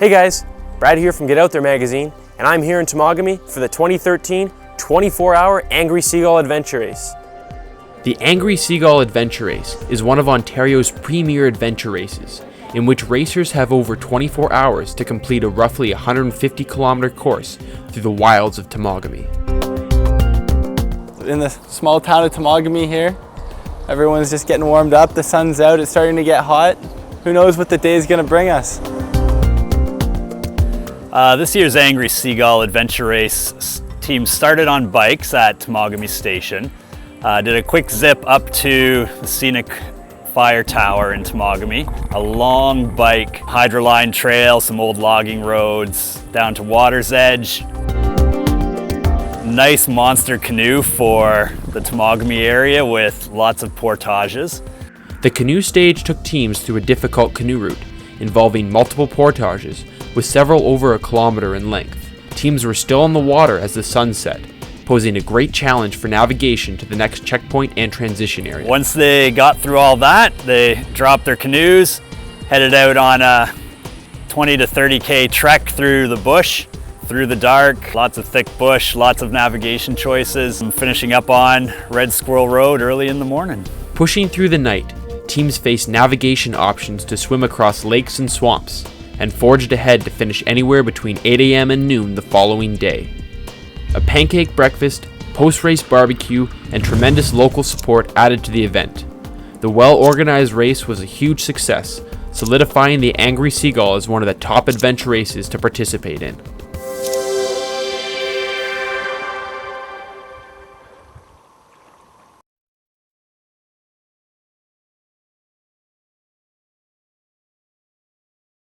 Hey guys, Brad here from Get Out There magazine, and I'm here in Temagami for the 2013 24-hour Angry Seagull Adventure Race. The Angry Seagull Adventure Race is one of Ontario's premier adventure races, in which racers have over 24 hours to complete a roughly 150-kilometer course through the wilds of Temagami. In the small town of Temagami here, everyone's just getting warmed up, the sun's out, it's starting to get hot. Who knows what the day is going to bring us? This year's Angry Seagull Adventure Race team started on bikes at Temagami Station. Did a quick zip up to the scenic fire tower in Temagami. A long bike, hydroline trail, some old logging roads, down to Water's Edge. Nice monster canoe for the Temagami area with lots of portages. The canoe stage took teams through a difficult canoe route, involving multiple portages, with several over a kilometer in length. Teams were still in the water as the sun set, posing a great challenge for navigation to the next checkpoint and transition area. Once they got through all that, they dropped their canoes, headed out on a 20 to 30K trek through the bush, through the dark, lots of thick bush, lots of navigation choices, and finishing up on Red Squirrel Road early in the morning. Pushing through the night, teams faced navigation options to swim across lakes and swamps, and forged ahead to finish anywhere between 8 a.m. and noon the following day. A pancake breakfast, post-race barbecue, and tremendous local support added to the event. The well-organized race was a huge success, solidifying the Angry Seagull as one of the top adventure races to participate in.